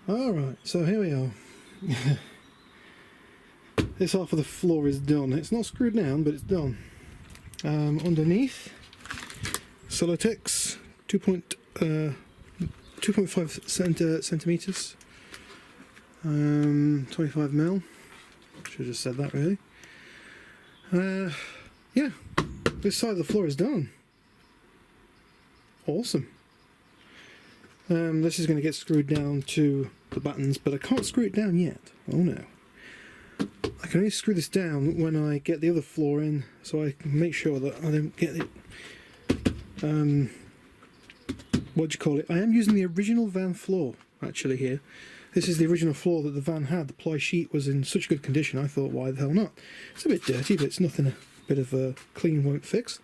Alright, so here we are. This half of the floor is done. It's not screwed down, but it's done. Underneath, Celotex 2.5 centimeters, 25mm. Should have just said that, really. Yeah, this side of the floor is done. Awesome. This is going to get screwed down to the buttons, but I can't screw it down yet. Oh no. I can only screw this down when I get the other floor in, so I can make sure that I don't get it. What do you call it? I am using the original van floor, actually, here. This is the original floor that the van had. The ply sheet was in such good condition, I thought, why the hell not? It's a bit dirty, but it's nothing a bit of a clean won't fix.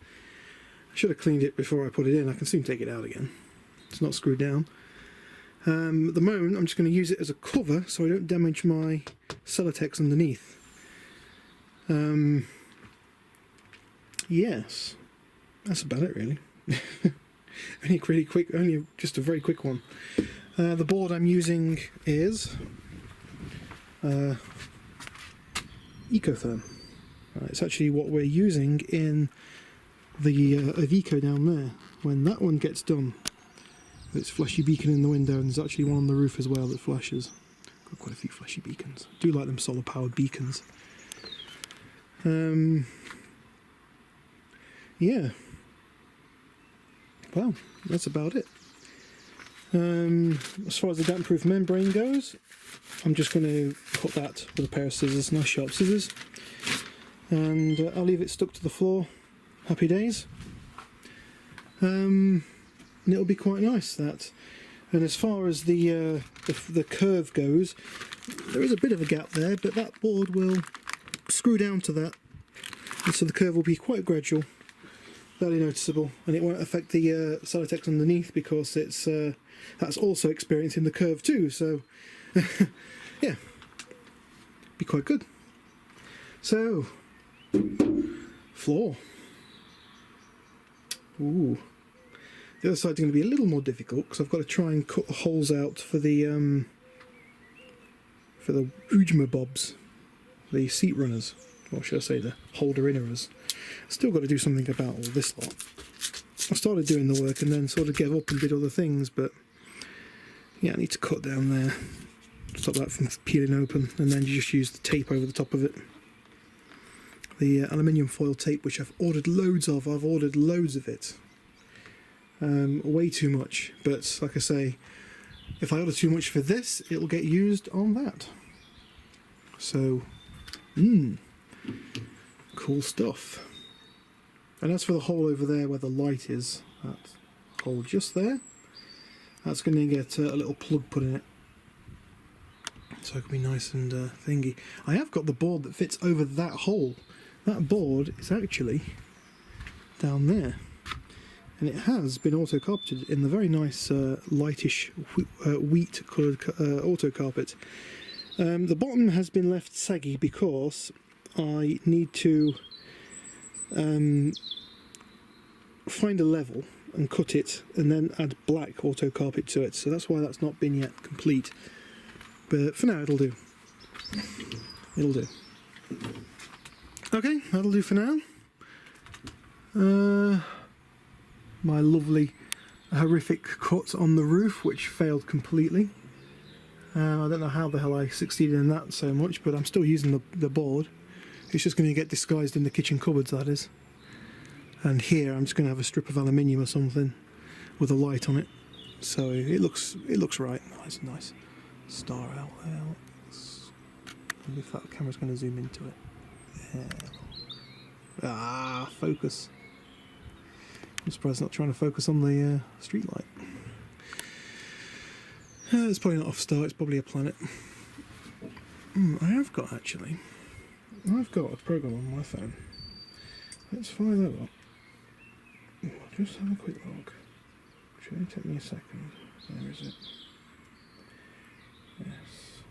I should have cleaned it before I put it in. I can soon take it out again. It's not screwed down. At the moment, I'm just going to use it as a cover so I don't damage my Celotex underneath. Yes, that's about it, really. Only just a very quick one. The board I'm using is Ecotherm. It's actually what we're using in the Iveco down there. When that one gets done, it's flashy beacon in the window, and there's actually one on the roof as well that flashes. Got quite a few flashy beacons. I do like them solar powered beacons. Yeah. Well, that's about it. As far as the damp-proof membrane goes, I'm just going to cut that with a pair of scissors, nice sharp scissors, and I'll leave it stuck to the floor. Happy days. And it'll be quite nice, that. And as far as the curve goes, there is a bit of a gap there, but that board will screw down to that, and so the curve will be quite gradual, barely noticeable, and it won't affect the Celotex underneath because it's that's also experiencing the curve too. So yeah, be quite good. So floor. Ooh. The other side's going to be a little more difficult because I've got to try and cut the holes out for the Ujma bobs, the seat runners, or should I say the holder innerers. Still got to do something about all this lot. I started doing the work and then sort of gave up and did other things, but yeah, I need to cut down there, stop that from peeling open, and then you just use the tape over the top of it. The aluminium foil tape, which I've ordered loads of. I've ordered loads of it. Way too much, but like I say, if I order too much for this, it'll get used on that. So, cool stuff. And as for the hole over there where the light is, that hole just there, that's going to get a little plug put in it, so it can be nice and thingy. I have got the board that fits over that hole. That board is actually down there, and it has been auto carpeted in the very nice lightish wheat coloured auto carpet. The bottom has been left saggy because I need to find a level and cut it and then add black auto carpet to it, so that's why that's not been yet complete, but for now it'll do. It'll do. Okay, that'll do for now. My lovely horrific cut on the roof, which failed completely. I don't know how the hell I succeeded in that so much, but I'm still using the board. It's just going to get disguised in the kitchen cupboards, that is. And here I'm just going to have a strip of aluminium or something with a light on it, so it looks right. Nice star out there. Maybe if that camera's going to zoom into it. Yeah. Ah, focus. I'm surprised it's not trying to focus on the street light. It's probably not off star, it's probably a planet. I've got a program on my phone. Let's fire that up. I'll just have a quick look. Should only take me a second. Where is it? Yes.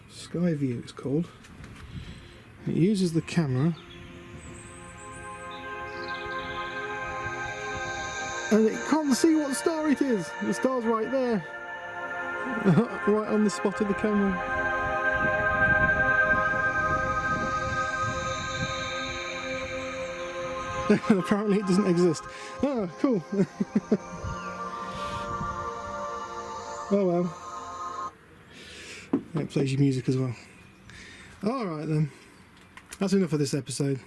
Sky View it's called. It uses the camera, and it can't see what star it is. The star's right there. Right on the spot of the camera. Apparently it doesn't exist. Oh, cool. Oh well. It plays your music as well. Alright then. That's enough of this episode.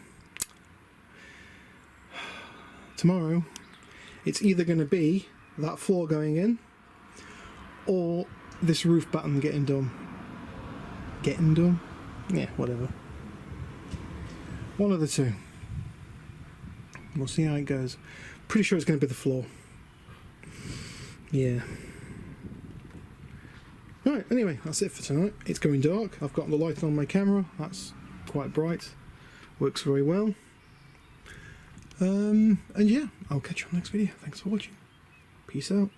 Tomorrow, it's either going to be that floor going in, or this roof batten getting done. Getting done? Yeah, whatever. One of the two. We'll see how it goes. Pretty sure it's going to be the floor. Yeah. Right, anyway, that's it for tonight. It's going dark. I've got the light on my camera. That's quite bright. Works very well. And yeah, I'll catch you on the next video. Thanks for watching. Peace out.